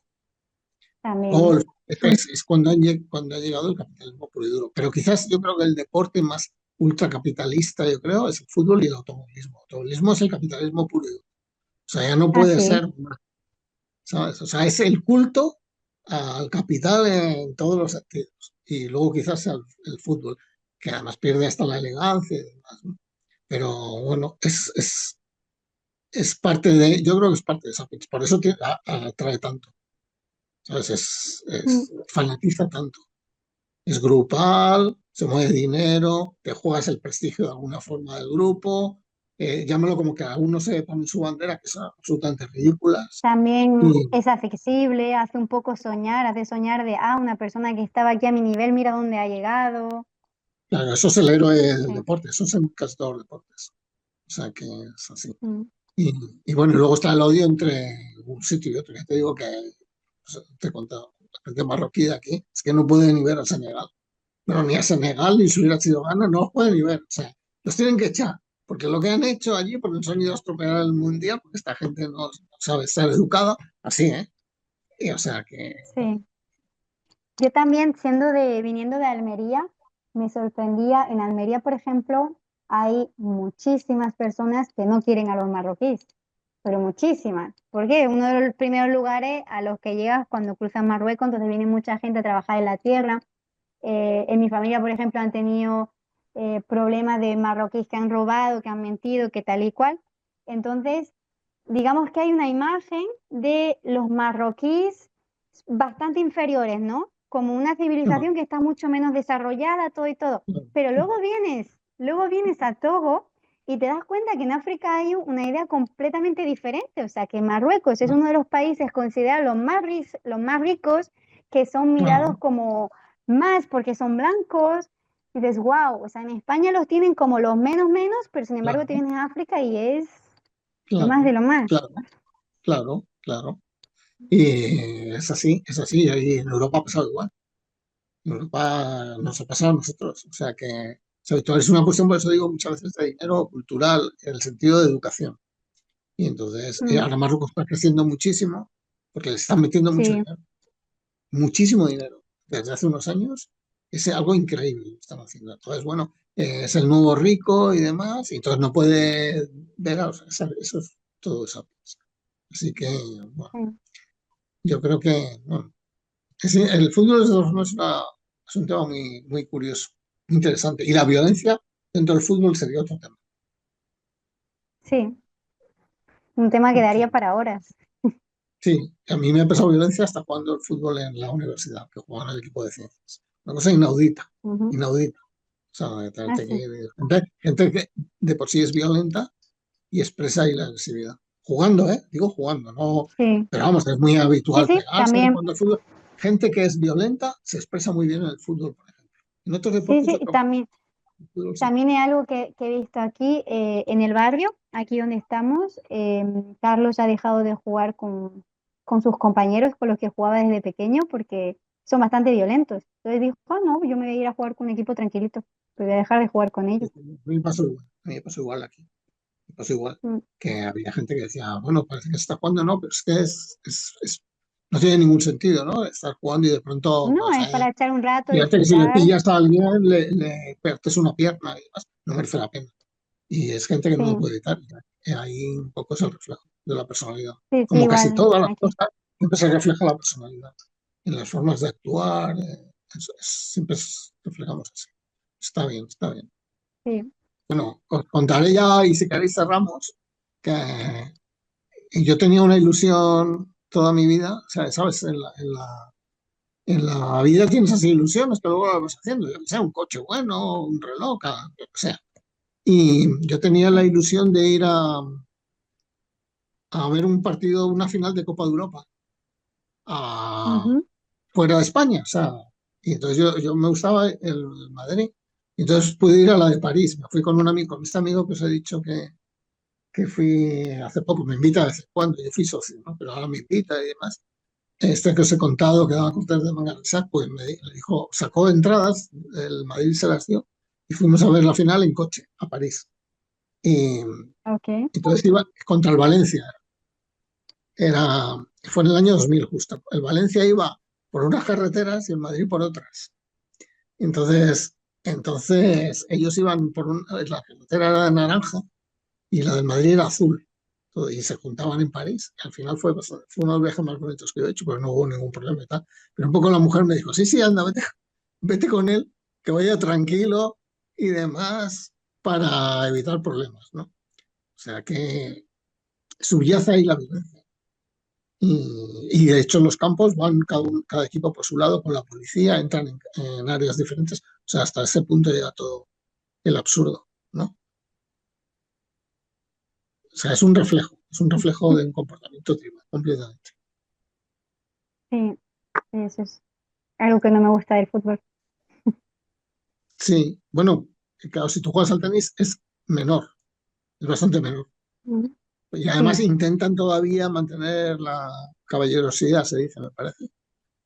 también. Golf, es cuando ha llegado el capitalismo puro y duro. Pero quizás yo creo que el deporte más ultracapitalista, yo creo, es el fútbol y el automovilismo. El automovilismo es el capitalismo puro y duro. O sea, ya no Ah, puede sí. ser más, ¿sabes? O sea, es el culto al capital en todos los sentidos. Y luego quizás el fútbol, que además pierde hasta la elegancia y demás, ¿no? Pero bueno, es parte de, yo creo que es parte de esa, por eso atrae tanto, ¿sabes? Mm. Fanatiza tanto. Es grupal, se mueve dinero, te juegas el prestigio de alguna forma del grupo, llámalo como que algunos se ponen su bandera, que son absolutamente ridículas. También Y es accesible, hace un poco soñar, hace soñar de, una persona que estaba aquí a mi nivel, mira dónde ha llegado. claro, eso es el héroe del Sí. deporte, eso es en casi todos los deportes. O sea que es así. Mm. Y, y bueno, luego está el odio entre un sitio y otro. Ya te digo que, pues, te he contado, la gente marroquí de aquí es que no puede ni ver a Senegal. Pero ni a Senegal, ni si hubiera sido Ghana, no los pueden ni ver. O sea, los tienen que echar. Porque lo que han hecho allí, porque nos han ido a estropear el mundial, porque esta gente no sabe estar educada, así, ¿eh? Y, o sea que, Sí. Yo también, viniendo de Almería, me sorprendía, en Almería, por ejemplo, hay muchísimas personas que no quieren a los marroquíes, pero muchísimas. Porque uno de los primeros lugares a los que llegas cuando cruzas Marruecos, entonces viene mucha gente a trabajar en la tierra. En mi familia, por ejemplo, han tenido problemas de marroquíes que han robado, que han mentido, que tal y cual. Entonces, digamos que hay una imagen de los marroquíes bastante inferiores, ¿no? Como una no, civilización que está mucho menos desarrollada, todo y todo. no, Pero luego vienes a Togo y te das cuenta que en África hay una idea completamente diferente. O sea, que Marruecos es no, uno de los países considerados los más ricos, que son mirados claro, como más porque son blancos. Y dices, wow, o sea, en España los tienen como los menos menos, pero sin embargo te claro, vienes a África y es lo más claro, de lo más. claro, claro, claro. Y es así, y ahí en Europa ha pasado igual. En Europa nos ha pasado a nosotros. O sea que, sobre todo es una cuestión, por eso digo muchas veces, de dinero cultural, en el sentido de educación. Y entonces, Mm, ahora Marruecos está creciendo muchísimo porque le están metiendo mucho sí, dinero, muchísimo dinero. Desde hace unos años es algo increíble lo que están haciendo. Entonces, bueno, es el nuevo rico y demás, y entonces no puede ver eso es todo eso. Así que, bueno, sí, yo creo que, bueno, el fútbol es un tema muy, muy curioso, muy interesante. Y la violencia dentro del fútbol sería otro tema. sí, un tema que Porque daría para horas. sí, a mí me ha pasado violencia hasta jugando el fútbol en la universidad, que jugaba en el equipo de ciencias. Una cosa inaudita, Ujú. inaudita. O sea, Ah, sí, gente que de por sí es violenta y expresa ahí la agresividad. Jugando, ¿eh? Digo jugando, no. sí, Pero vamos, es muy sí, habitual sí, pegarse también, jugando al fútbol. Gente que es violenta se expresa muy bien en el fútbol, por ejemplo. En otros sí, deportes sí, yo creo que también, en el fútbol sí. también es algo que he visto aquí en el barrio, aquí donde estamos. Carlos ha dejado de jugar con sus compañeros con los que jugaba desde pequeño porque son bastante violentos. Entonces dijo, no, yo me voy a ir a jugar con un equipo tranquilito, pero voy a dejar de jugar con ellos. A mí me pasó igual, a mí me pasó igual aquí. Me pasó igual Mm. que había gente que decía, bueno, parece que se está jugando, no, pero es que no tiene ningún sentido, ¿no? Estar jugando y de pronto, No, pues, es para echar un rato, fíjate que si le disfrutar. pillas a alguien, le partes una pierna y demás, no merece la pena. Y es gente que no lo Sí, puede evitar. Y ahí un poco es el reflejo de la personalidad. sí, sí, Como casi igual todas las aquí. cosas, siempre se refleja la personalidad en las formas de actuar. Siempre reflejamos así. está bien, está bien. Sí. Bueno, os contaré ya y si queréis cerramos que yo tenía una ilusión toda mi vida, o sea, sabes, en la vida tienes así ilusiones que luego las vas haciendo, yo que sé, un coche bueno, un reloj, lo que sea. Y yo tenía la ilusión de ir a ver un partido, una final de Copa de Europa, a, Ujú. fuera de España, o sea, y entonces yo me gustaba el Madrid, y entonces pude ir a la de París, me fui con un amigo, con este amigo que os he dicho que fui hace poco, me invita de vez en cuando, yo fui socio, ¿no? Pero ahora me invita y demás. Este que os he contado que daba cortes de manga larga, pues me dijo, sacó entradas, el Madrid se las dio, y fuimos a ver la final en coche, a París. Y Ok. entonces iba contra el Valencia, fue en el año 2000 justo. El Valencia iba por unas carreteras y el Madrid por otras. Entonces ellos iban la carretera era de naranja y la del Madrid era azul. Y se juntaban en París. Y al final fue uno de los viajes más bonitos que yo he hecho, pero no hubo ningún problema y tal. Pero un poco la mujer me dijo, sí, sí, anda, vete con él, que vaya tranquilo y demás para evitar problemas, ¿no? O sea que subyace ahí la vivencia. Y de hecho en los campos van cada equipo por su lado con la policía, entran en áreas diferentes. O sea, hasta ese punto llega todo el absurdo, ¿no? O sea, es un reflejo de un comportamiento tribal, completamente. Sí, eso es algo que no me gusta del fútbol. Sí, bueno, claro, si tú juegas al tenis es menor, es bastante menor. Ujú. Y además Sí, intentan todavía mantener la caballerosidad, se dice, me parece.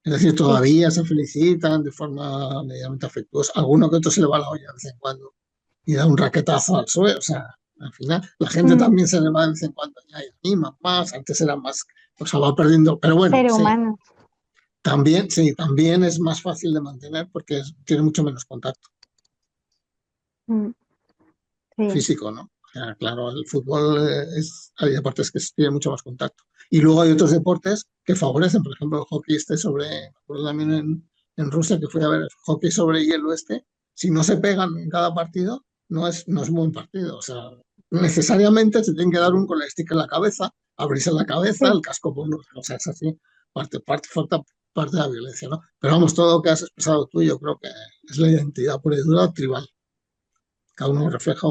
Es decir, sí. todavía se felicitan de forma medianamente afectuosa. Alguno que otro se le va la olla de vez en cuando y da un raquetazo al suelo. O sea, al final la gente Mm, también se le va de vez en cuando ya y anima más. Antes era más, o sea, va perdiendo. Pero bueno, ser sí, humano. sí, también es más fácil de mantener porque tiene mucho menos contacto Mm, sí, físico, ¿no? O sea, claro, el fútbol hay deportes que tienen mucho más contacto. Y luego hay otros deportes que favorecen, por ejemplo, el hockey me acuerdo también en Rusia que fui a ver el hockey sobre hielo si no se pegan en cada partido, no es un buen partido. O sea, necesariamente se tienen que dar un con la stick en la cabeza, abrirse la cabeza, sí, el casco por uno, o sea, es así, falta parte de la violencia, ¿no? Pero vamos, todo lo que has expresado tú, yo creo que es la identidad pura y dura tribal. Cada uno refleja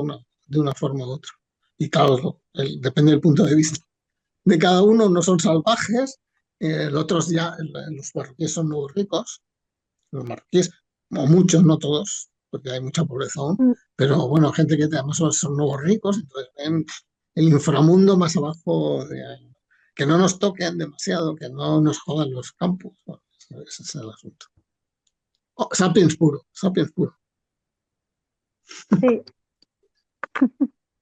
de una forma u otra. Y claro, depende del punto de vista de cada uno, no son salvajes, los otros ya, los marroquíes son nuevos ricos, los marroquíes, o muchos, no todos, porque hay mucha pobreza aún, mm, pero bueno, gente que además son nuevos ricos, entonces ven el inframundo más abajo, que no nos toquen demasiado, que no nos jodan los campos. Bueno, ese es el asunto. Oh, sapiens puro, sapiens puro. sí.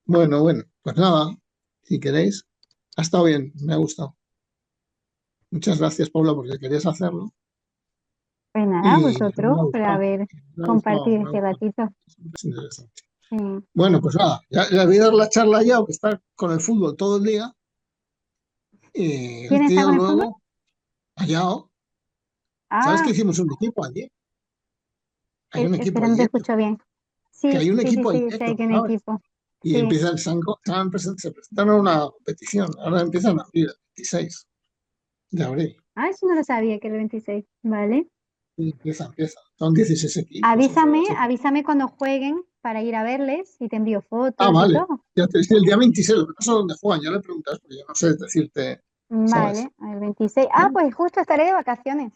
Bueno, pues nada, si queréis, ha estado bien, me ha gustado. Muchas gracias, Paula, porque querías hacerlo Pues nada, y me ha vosotros, por gustado. haber Me ha gustado, compartido me ha este gustado. ratito. Es interesante. Sí. Bueno, pues nada, ya le voy a dar la charla ya, que está con el fútbol todo el día. Y el ¿Quién está tío con el fútbol? luego, allá, ¿sabes que Ah, hicimos un equipo allí? Hay un equipo espera, no te allí, escucho bien. que Sí, hay un sí, sí, equipo allí, sí, sé que un ¿sabes? equipo. Y Sí. se presentaron a una competición, ahora empiezan a abrir el 26 de abril. Ah, eso no lo sabía, que era el 26. Vale. Y empieza. Son 16 equipos entre Avísame, las otras. avísame cuando jueguen para ir a verles y te envío Ah, fotos y vale. todo. Ya te decía el día 26, lo que no sé dónde juegan, ya le preguntas, porque yo no sé decirte, ¿sabes? Vale, el 26. Ah, ¿Eh? pues justo estaré de vacaciones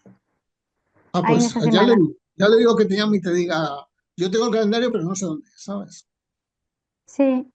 Ah, ahí en pues esa semana. ya le digo que te llame y te diga, yo tengo el calendario, pero no sé dónde, ¿sabes? Sí.